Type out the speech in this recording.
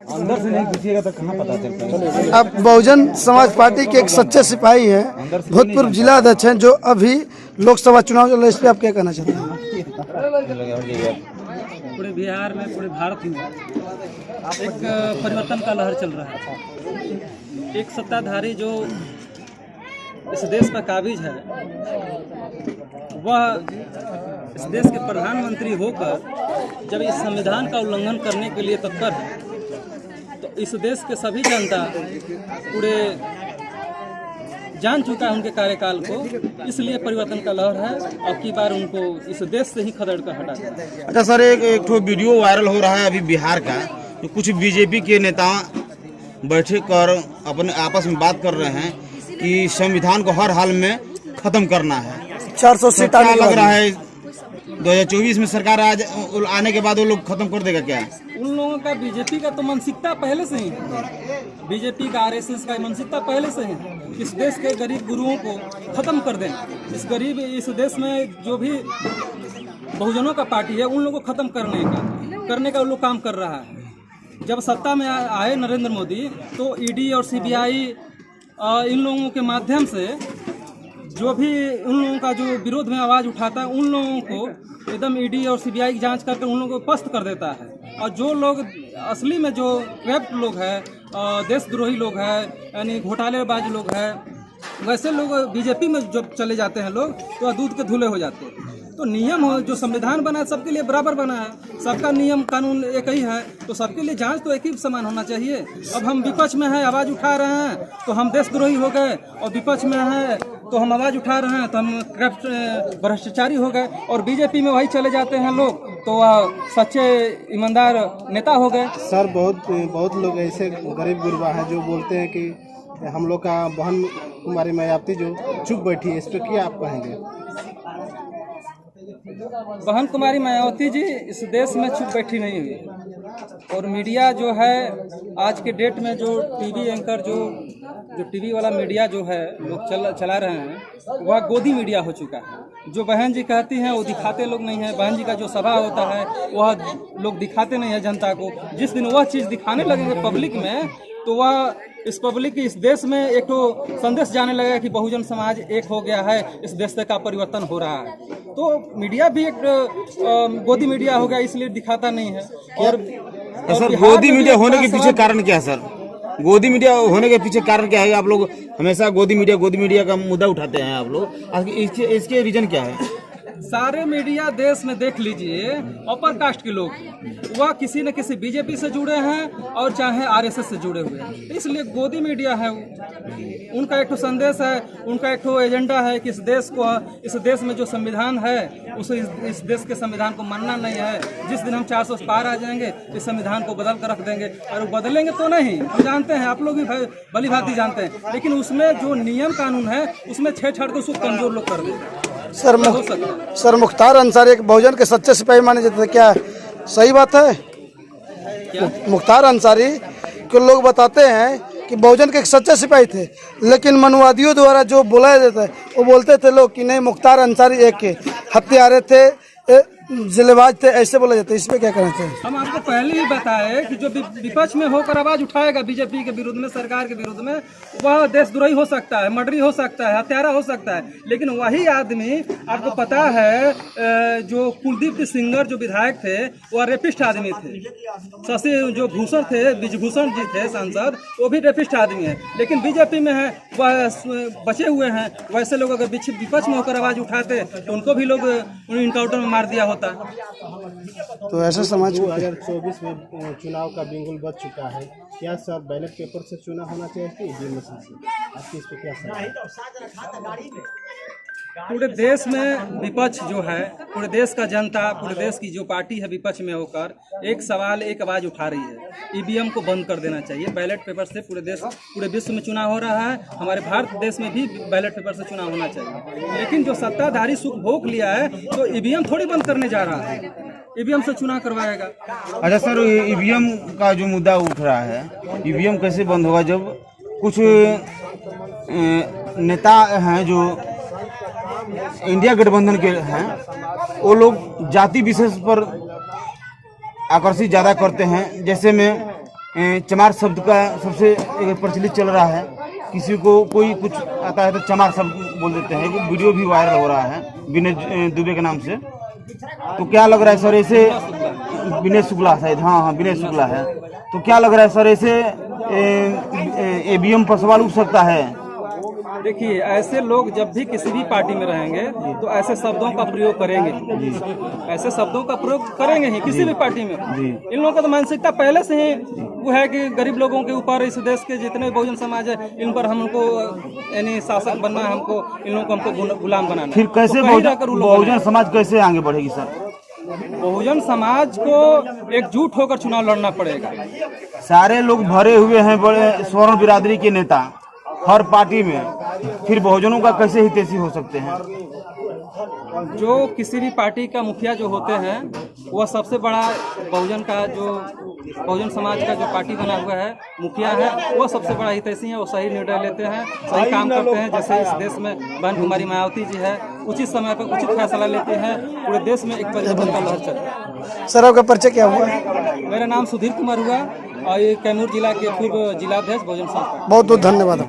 अंदर से नहीं घुसिएगा तो कहाँ पता चलता है। आप बहुजन समाज पार्टी के एक सच्चे सिपाही हैं, भूतपूर्व जिला अध्यक्ष हैं, जो अभी लोकसभा चुनाव चल रहा है, इस पर आप क्या कहना चाहते हैं? पूरे बिहार में, पूरे भारत में एक परिवर्तन का लहर चल रहा है। एक सत्ताधारी जो इस देश का काबिज है, वह इस देश के प्रधानमंत्री होकर जब इस संविधान का उल्लंघन करने के लिए तत्पर है, तो इस देश के सभी जनता पूरे जान चुका है उनके कार्यकाल को, इसलिए परिवर्तन का लहर है। अब की बार उनको इस देश से ही खदेड़ कर हटा दिया। अच्छा सर, एक ठो वीडियो वायरल हो रहा है अभी बिहार का, तो कुछ बीजेपी के नेता बैठे कर अपने आपस में बात कर रहे हैं कि संविधान को हर हाल में खत्म करना है। 400 सीट क्या लग रहा है 2024 में सरकार आने के बाद वो लोग खत्म कर देगा क्या? उन लोगों का, बीजेपी का तो मानसिकता पहले से ही है, बीजेपी का आरएसएस का मानसिकता पहले से है। इस देश के गरीब गुरुओं को खत्म कर दें। इस देश में जो भी बहुजनों का पार्टी है, उन लोगों को खत्म करने का वो लोग काम कर रहा है। जब सत्ता में आए नरेंद्र मोदी, तो ईडी और सीबीआई इन लोगों के माध्यम से जो भी उन लोगों का जो विरोध में आवाज़ उठाता है, उन लोगों को एकदम ईडी और सीबीआई की जांच करके उन लोगों को पस्त कर देता है। और जो लोग असली में जो करप्ट लोग हैं, देशद्रोही लोग हैं, यानी घोटालेबाज लोग हैं, वैसे लोग बीजेपी में जब चले जाते हैं लोग, तो दूध के धुले हो जाते हैं। तो नियम हो, जो संविधान बना है सबके लिए बराबर बना है, सबका नियम कानून एक ही है, तो सबके लिए जांच तो एक ही समान होना चाहिए। अब हम विपक्ष में हैं, आवाज़ उठा रहे हैं तो हम देशद्रोही हो गए, और विपक्ष में हैं तो हम आवाज़ उठा रहे हैं तो हम भ्रष्टाचारी हो गए, और बीजेपी में वही चले जाते हैं लोग तो वह सच्चे ईमानदार नेता हो गए। सर, बहुत लोग ऐसे गरीब गुरबा हैं जो बोलते हैं कि हम लोग का बहन कुमारी मायावती जो चुप बैठी है, इस पर क्या आप कहेंगे? बहन कुमारी मायावती जी इस देश में चुप बैठी नहीं हुई, और मीडिया जो है आज के डेट में, जो टीवी एंकर जो टीवी वाला मीडिया जो है लोग चला रहे हैं, वह गोदी मीडिया हो चुका है। जो बहन जी कहती हैं वो दिखाते लोग नहीं हैं। बहन जी का जो सभा होता है वह लोग दिखाते नहीं है जनता को। जिस दिन वह चीज़ दिखाने लगेंगे पब्लिक में, तो वह इस पब्लिक की, इस देश में एक तो संदेश जाने लगेगा कि बहुजन समाज एक हो गया है, इस देश का परिवर्तन हो रहा है। तो मीडिया भी एक गोदी मीडिया हो गया, इसलिए दिखाता नहीं है। और सर, गोदी मीडिया होने के पीछे कारण क्या है सर? गोदी मीडिया होने के पीछे कारण क्या है? आप लोग हमेशा गोदी मीडिया का मुद्दा उठाते हैं आप लोग, इसके रीजन क्या है? सारे मीडिया देश में देख लीजिए, अपर कास्ट के लोग, वह किसी न किसी बीजेपी से जुड़े हैं और चाहे आरएसएस से जुड़े हुए हैं, इसलिए गोदी मीडिया है। उनका एक तो संदेश है, उनका एक तो एजेंडा है कि इस देश में जो संविधान है, उसे इस देश के संविधान को मानना नहीं है। जिस दिन हम 400 पार आ जाएंगे, इस संविधान को बदल कर रख देंगे। और वो बदलेंगे तो नहीं, हम जानते हैं, आप लोग भी भली भांति जानते हैं, लेकिन उसमें जो नियम कानून है उसमें छेड़छाड़ को उसको कमजोर लोग कर देंगे। सर, मुख्तार अंसारी एक बहुजन के सच्चे सिपाही माने जाते थे, क्या सही बात है? मुख्तार अंसारी के लोग बताते हैं कि बहुजन के एक सच्चे सिपाही थे, लेकिन मनुवादियों द्वारा जो बुलाया जाता है, वो बोलते थे लोग कि नहीं, मुख्तार अंसारी एक के हत्यारे थे, जिलेबाज थे, ऐसे बोला जाता है। इस पे क्या कहना चाहिए? हम आपको पहले ही बताए कि जो विपक्ष में होकर आवाज उठाएगा बीजेपी के विरुद्ध में, सरकार के विरुद्ध में, वह देशद्रोही हो सकता है, मर्डरी हो सकता है, हत्यारा हो सकता है। लेकिन वही आदमी, आपको पता है, जो कुलदीप सिंगर जो विधायक थे, वह रेपिस्ट आदमी थे। शशि जो भूषण थे, ब्रिजभूषण जी थे सांसद, वो भी रेपिस्ट आदमी है, लेकिन बीजेपी में है, वह बचे हुए हैं। वैसे लोग अगर विपक्ष में होकर आवाज उठाते तो उनको भी लोग इनकाउंटर में मार दिया होता। तो ऐसा समाज 2024 में चुनाव का बिंगुल बज चुका है, क्या सर बैलेट पेपर से चुनाव होना चाहिए कि ईवीएम मशीन से? आपकी इस पे क्या सर? पूरे देश में विपक्ष जो है, पूरे देश का जनता, पूरे देश की जो पार्टी है विपक्ष में होकर एक सवाल, एक आवाज़ उठा रही है, ईवीएम को बंद कर देना चाहिए। बैलेट पेपर से पूरे विश्व में चुनाव हो रहा है, हमारे भारत देश में भी बैलेट पेपर से चुनाव होना चाहिए। लेकिन जो सत्ताधारी सुख भोग लिया है, तो ईवीएम थोड़ी बंद करने जा रहा है, ईवीएम से चुनाव करवाएगा। अच्छा सर, ईवीएम का जो मुद्दा उठ रहा है, ईवीएम कैसे बंद होगा जब कुछ नेता हैं जो इंडिया गठबंधन के हैं, वो लोग जाति विशेष पर आकर्षित ज़्यादा करते हैं। जैसे में चमार शब्द का सबसे एक प्रचलित चल रहा है। किसी को कोई कुछ आता है तो चमार शब्द बोल देते हैं। एक वीडियो भी वायरल हो रहा है विनय दुबे के नाम से। तो क्या लग रहा है सर ऐसे, विनय शुक्ला शायद, हाँ विनय शुक्ला है। तो क्या लग रहा है सर ऐसे ईवीएम पर सवाल उठ सकता है? देखिए, ऐसे लोग जब भी किसी भी पार्टी में रहेंगे तो ऐसे शब्दों का प्रयोग करेंगे, ऐसे शब्दों का प्रयोग करेंगे ही किसी भी पार्टी में। इन लोगों का तो मानसिकता पहले से ही वो है कि गरीब लोगों के ऊपर, इस देश के जितने बहुजन समाज है इन पर हमको यानी शासक बनना है, हमको इन लोगों को हमको गुलाम बनाना। फिर कैसे बहुजन समाज कैसे आगे बढ़ेगी सर? बहुजन समाज को एकजुट होकर चुनाव लड़ना पड़ेगा। सारे लोग भरे हुए हैं बड़े स्वर्ण बिरादरी के नेता हर पार्टी में, फिर बहुजनों का कैसे हितैषी हो सकते हैं? जो किसी भी पार्टी का मुखिया जो होते हैं वह सबसे बड़ा बहुजन का जो बहुजन समाज का जो पार्टी बना हुआ है मुखिया है, वो सबसे बड़ा हितैषी है। वो सही निर्णय लेते हैं, सही काम करते हैं। जैसे इस देश में बहन कुमारी मायावती जी है, उचित समय पर उचित फैसला लेते हैं। पूरे देश में एक परिवर्तन का लहर चलता है। सर आपका परिचय क्या हुआ? मेरा नाम सुधीर कुमार हुआ और ये कैमूर जिला के पूर्व जिलाध्यक्ष बहुजन समाज। बहुत बहुत धन्यवाद।